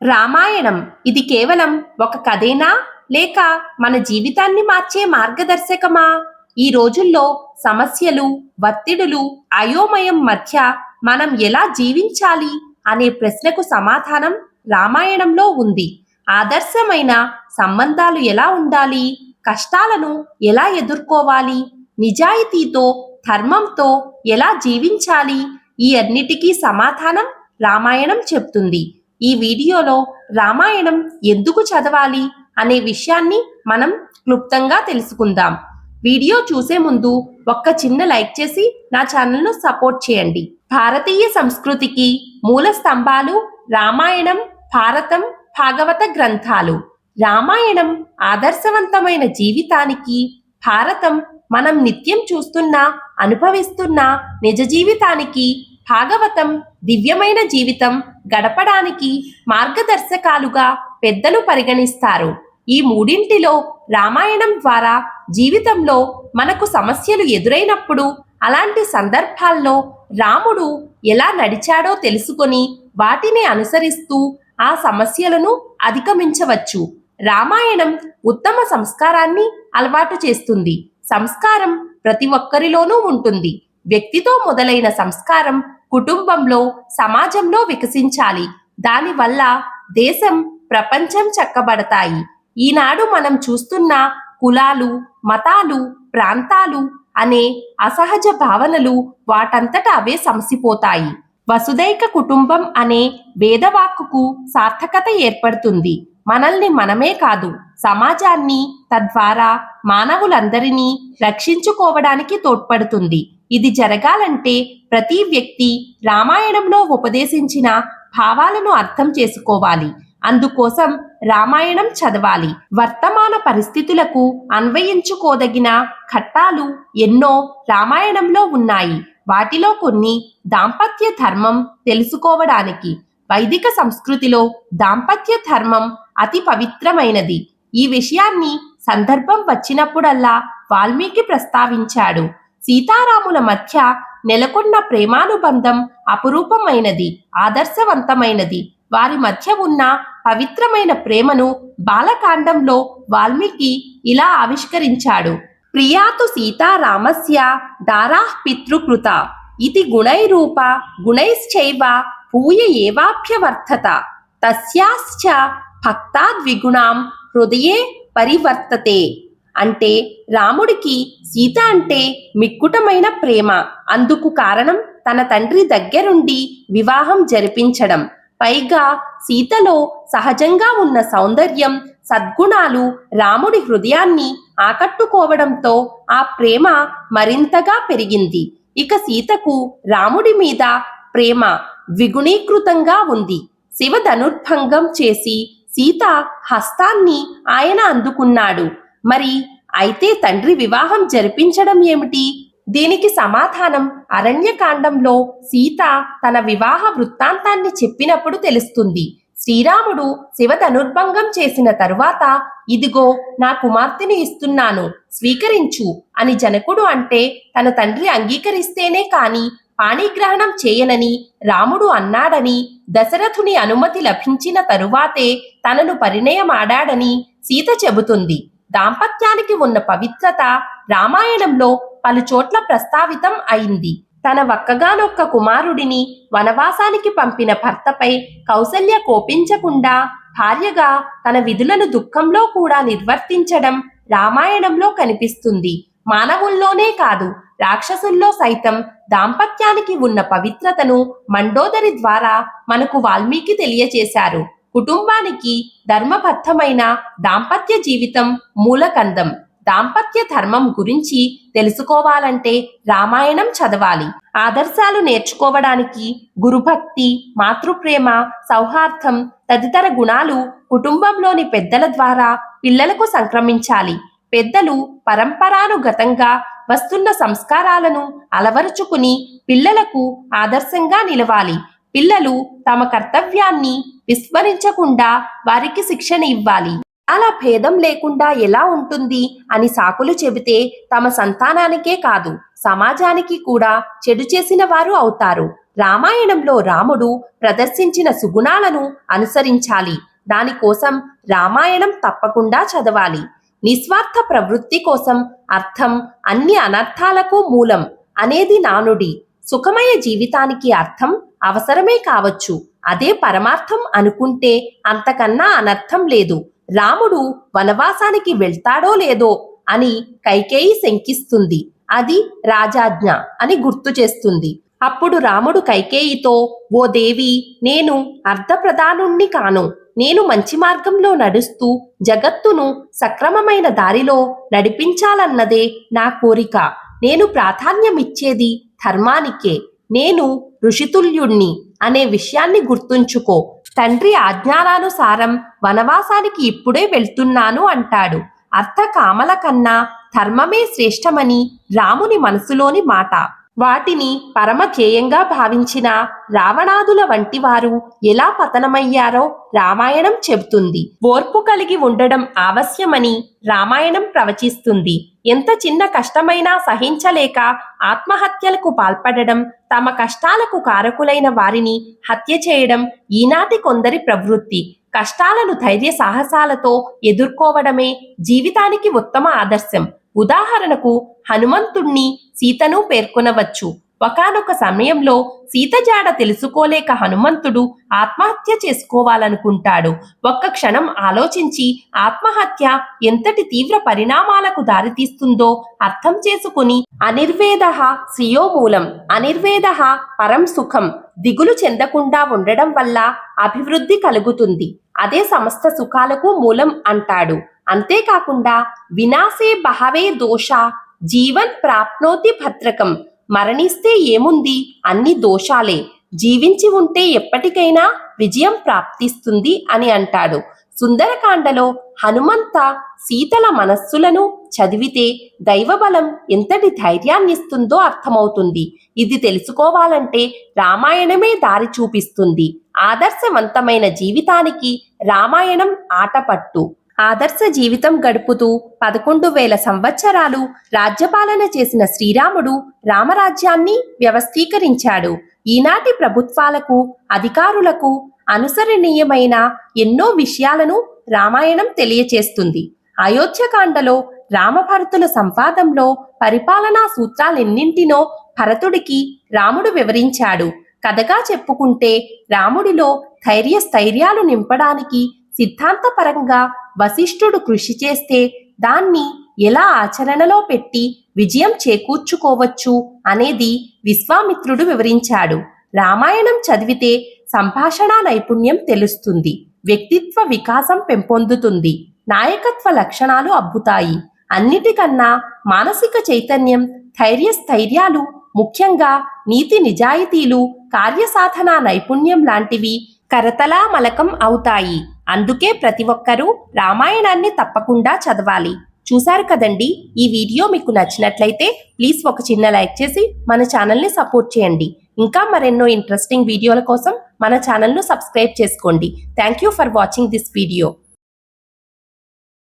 రామాయణం ఇది కేవలం ఒక కథేనా లేక మన జీవితాన్ని మార్చే మార్గదర్శకమా? ఈ రోజుల్లో సమస్యలు, ఒత్తిడులు, అయోమయం మధ్య మనం ఎలా జీవించాలి అనే ప్రశ్నకు సమాధానం రామాయణంలో ఉంది. ఆదర్శమైన సంబంధాలు ఎలా ఉండాలి, కష్టాలను ఎలా ఎదుర్కోవాలి, నిజాయితీతో, ధర్మంతో ఎలా జీవించాలి, ఈ అన్నిటికీ సమాధానం రామాయణం చెప్తుంది. ఈ వీడియోలో రామాయణం ఎందుకు చదవాలి అనే విషయాన్ని మనం క్లుప్తంగా తెలుసుకుందాం. వీడియో చూసే ముందు ఒక్క చిన్న లైక్ చేసి నా ఛానల్ను సపోర్ట్ చేయండి. భారతీయ సంస్కృతికి మూల స్తంభాలు రామాయణం, భారతం, భాగవత గ్రంథాలు. రామాయణం ఆదర్శవంతమైన జీవితానికి, భారతం మనం నిత్యం చూస్తున్న, అనుభవిస్తున్న నిజ జీవితానికి, భాగవతం దివ్యమైన జీవితం గడపడానికి మార్గదర్శకాలుగా పెద్దలు పరిగణిస్తారు. ఈ మూడింటిలో రామాయణం ద్వారా జీవితంలో మనకు సమస్యలు ఎదురైనప్పుడు అలాంటి సందర్భాల్లో రాముడు ఎలా నడిచాడో తెలుసుకొని వాటిని అనుసరిస్తూ ఆ సమస్యలను అధిగమించవచ్చు. రామాయణం ఉత్తమ సంస్కారాన్ని అలవాటు చేస్తుంది. సంస్కారం ప్రతి ఒక్కరిలోనూ ఉంటుంది. వ్యక్తితో మొదలైన సంస్కారం కుటుంబంలో, సమాజంలో వికసించాలి. దానివల్ల దేశం, ప్రపంచం చక్కబడతాయి. ఈనాడు మనం చూస్తున్న కులాలు, మతాలు, ప్రాంతాలు అనే అసహజ భావనలు వాటంతట అవే సమసిపోతాయి. వసుదైక కుటుంబం అనే వేదవాక్కుకు సార్థకత ఏర్పడుతుంది. మనల్ని మనమే కాదు, సమాజాన్ని, తద్వారా మానవులందరినీ రక్షించుకోవడానికి తోడ్పడుతుంది. ఇది జరగాలంటే ప్రతి వ్యక్తి రామాయణంలో ఉపదేశించిన భావాలను అర్థం చేసుకోవాలి. అందుకోసం రామాయణం చదవాలి. వర్తమాన పరిస్థితులకు అన్వయించుకోదగిన ఘట్టాలు ఎన్నో రామాయణంలో ఉన్నాయి. వాటిలో కొన్ని దాంపత్య ధర్మం తెలుసుకోవడానికి. వైదిక సంస్కృతిలో దాంపత్య ధర్మం అతి పవిత్రమైనది. ఈ విషయాన్ని సందర్భం వచ్చినప్పుడల్లా వాల్మీకి ప్రస్తావించాడు. సీతారాముల మధ్య నెలకొన్న ప్రేమానుబంధం అపురూపమైనది, ఆదర్శవంతమైనది. వారి మధ్య ఉన్న పవిత్రమైన ప్రేమను బాలకాండంలో వాల్మీకి ఇలా ఆవిష్కరించాడు. ప్రియాతు సీతారామస్య దారాః పితృకృత ఇతి గుణైరూప గుణైశ్చైవ భూయ ఏవాభ్యవర్తత తస్యాశ్చ భక్తాద్విగుణాం హృదయే పరివర్తతే. అంటే రాముడికి సీత అంటే మిక్కుటమైన ప్రేమ. అందుకు కారణం తన తండ్రి దగ్గరుండి వివాహం జరిపించడం. పైగా సీతలో సహజంగా ఉన్న సౌందర్యం, సద్గుణాలు రాముడి హృదయాన్ని ఆకట్టుకోవడంతో ఆ ప్రేమ మరింతగా పెరిగింది. ఇక సీతకు రాముడి మీద ప్రేమ ద్విగుణీకృతంగా ఉంది. శివ ధనుర్భంగం చేసి సీత హస్తాన్ని ఆయన అందుకున్నాడు. మరి అయితే తండ్రి వివాహం జరిపించడం ఏమిటి? దీనికి సమాధానం అరణ్యకాండంలో సీత తన వివాహ వృత్తాంతాన్ని చెప్పినప్పుడు తెలుస్తుంది. శ్రీరాముడు శివ ధనుర్భంగం చేసిన తరువాత ఇదిగో నా కుమార్తెని ఇస్తున్నాను, స్వీకరించు అని జనకుడు అంటే తన తండ్రి అంగీకరిస్తేనే కాని పాణిగ్రహణం చేయనని రాముడు అన్నాడని, దశరథుని అనుమతి లభించిన తరువాతే తనను పరిణయమాడాడని సీత చెబుతుంది. దాంపత్యానికి ఉన్న పవిత్రత రామాయణంలో పలుచోట్ల ప్రస్తావితం అయింది. తన ఒక్కగానొక్క కుమారుడిని వనవాసానికి పంపిన భర్తపై కౌసల్య కోపించకుండా భార్యగా తన విధులను దుఃఖంలో కూడా నిర్వర్తించడం రామాయణంలో కనిపిస్తుంది. మానవుల్లోనే కాదు, రాక్షసుల్లో సైతం దాంపత్యానికి ఉన్న పవిత్రతను మండోదరి ద్వారా మనకు వాల్మీకి తెలియచేశారు. కుటుంబానికి ధర్మబద్ధమైన దాంపత్య జీవితం మూలకందం. దాంపత్య ధర్మం గురించి తెలుసుకోవాలంటే రామాయణం చదవాలి. ఆదర్శాలు నేర్చుకోవడానికి గురుభక్తి, మాతృప్రేమ, సౌహార్దం తదితర గుణాలు కుటుంబంలోని పెద్దల ద్వారా పిల్లలకు సంక్రమించాలి. పెద్దలు పరంపరానుగతంగా వస్తున్న సంస్కారాలను అలవరుచుకుని పిల్లలకు ఆదర్శంగా నిలవాలి. పిల్లలు తమ కర్తవ్యాన్ని విస్మరించకుండా వారికి శిక్షణ ఇవ్వాలి. అలా భేదం లేకుండా ఎలా ఉంటుంది అని సాకులు చెబితే తమ సంతానానికే కాదు, సమాజానికి కూడా చెడు చేసిన వారు అవుతారు. రామాయణంలో రాముడు ప్రదర్శించిన సుగుణాలను అనుసరించాలి. దానికోసం రామాయణం తప్పకుండా చదవాలి. నిస్వార్థ ప్రవృత్తి కోసం అర్థం అన్ని అనర్థాలకు మూలం అనేది నానుడి. సుఖమయ జీవితానికి అర్థం అవసరమే కావచ్చు, అదే పరమార్థం అనుకుంటే అంతకన్నా అనర్థం లేదు. రాముడు వనవాసానికి వెళ్తాడో లేదో అని కైకేయి శంకిస్తుంది. అది రాజాజ్ఞ అని గుర్తు చేస్తుంది. అప్పుడు రాముడు కైకేయితో, ఓ దేవి, నేను అర్ధప్రధానుణ్ణి కాను. నేను మంచి మార్గంలో నడుస్తూ జగత్తును సక్రమమైన దారిలో నడిపించాలన్నదే నా కోరిక. నేను ప్రాధాన్యమిచ్చేది ధర్మానికే. నేను ఋషితుల్యుణ్ణి అనే విషయాన్ని గుర్తుంచుకో. తండ్రి ఆజ్ఞానానుసారం వనవాసానికి ఇప్పుడే వెళ్తున్నాను అంటాడు. అర్థ కామల కన్నా ధర్మమే శ్రేష్టమని రాముని మనసులోని మాట. వాటిని పరమ ధ్యేయంగా భావించిన రావణాదుల వంటి వారు ఎలా పతనమయ్యారో రామాయణం చెబుతుంది. ఓర్పు కలిగి ఉండడం ఆవశ్యమని రామాయణం ప్రవచిస్తుంది. ఎంత చిన్న కష్టమైనా సహించలేక ఆత్మహత్యలకు పాల్పడడం, తమ కష్టాలకు కారకులైన వారిని హత్య చేయడం ఈనాటి కొందరి ప్రవృత్తి. కష్టాలను ధైర్య సాహసాలతో ఎదుర్కోవడమే జీవితానికి ఉత్తమ ఆదర్శం. ఉదాహరణకు హనుమంతుణ్ణి, సీతను పేర్కొనవచ్చు. ఒకానొక సమయంలో సీత జాడ తెలుసుకోలేక హనుమంతుడు ఆత్మహత్య చేసుకోవాలనుకుంటాడు. ఒక్క క్షణం ఆలోచించి ఆత్మహత్య ఎంతటి తీవ్ర పరిణామాలకు దారితీస్తుందో అర్థం చేసుకుని అనిర్వేదః శ్రియో మూలం, అనిర్వేదః పరం సుఖం, దిగులు చెందకుండా ఉండడం వల్ల అభివృద్ధి కలుగుతుంది. అదే సమస్త సుఖాలకు మూలం అంటాడు. అంతేకాకుండా వినాశే బహవే దోషా జీవన్ ప్రాప్నోతి భద్రకం, మరణిస్తే ఏముంది, అన్ని దోషాలే, జీవించి ఉంటే ఎప్పటికైనా విజయం ప్రాప్తిస్తుంది అని అంటాడు. సుందరకాండలో హనుమంత సీతల మనస్సులను చదివితే దైవబలం ఎంతటి ధైర్యాన్నిస్తుందో అర్థమవుతుంది. ఇది తెలుసుకోవాలంటే రామాయణమే దారి చూపిస్తుంది. ఆదర్శవంతమైన జీవితానికి రామాయణం ఆటపట్టు. ఆదర్శ జీవితం గడుపుతూ 11,000 సంవత్సరాలు రాజ్యపాలన చేసిన శ్రీరాముడు రామరాజ్యాన్ని వ్యవస్థీకరించాడు. ఈనాటి ప్రభుత్వాలకు, అధికారులకు అనుసరణీయమైన ఎన్నో విషయాలను రామాయణం తెలియచేస్తుంది. అయోధ్యకాండలో రామభరతుల సంవాదంలో పరిపాలనా సూత్రాలెన్నింటినో భరతుడికి రాముడు వివరించాడు. కథగా చెప్పుకుంటే రాముడిలో ధైర్యస్థైర్యాలు నింపడానికి సిద్ధాంతపరంగా వశిష్ఠుడు కృషి చేస్తే దాన్ని ఎలా ఆచరణలో పెట్టి విజయం చేకూర్చుకోవచ్చు అనేది విశ్వామిత్రుడు వివరించాడు. రామాయణం చదివితే సంభాషణా నైపుణ్యం తెలుస్తుంది, వ్యక్తిత్వ వికాసం పెంపొందుతుంది, నాయకత్వ లక్షణాలు అబ్బుతాయి. అన్నిటికన్నా మానసిక చైతన్యం, ధైర్యస్థైర్యాలు, ముఖ్యంగా నీతి నిజాయితీలు, కార్యసాధనా నైపుణ్యం లాంటివి కరతలామలకం అవుతాయి. అందుకే ప్రతి ఒక్కరూ రామాయణాన్ని తప్పకుండా చదవాలి. చూశారు కదండి, ఈ వీడియో మీకు నచ్చినట్లయితే ప్లీజ్ ఒక చిన్న లైక్ చేసి మన ఛానల్ని సపోర్ట్ చేయండి. ఇంకా మరెన్నో ఇంట్రెస్టింగ్ వీడియోల కోసం మన ఛానల్ను సబ్స్క్రైబ్ చేసుకోండి. Thank you for watching this video.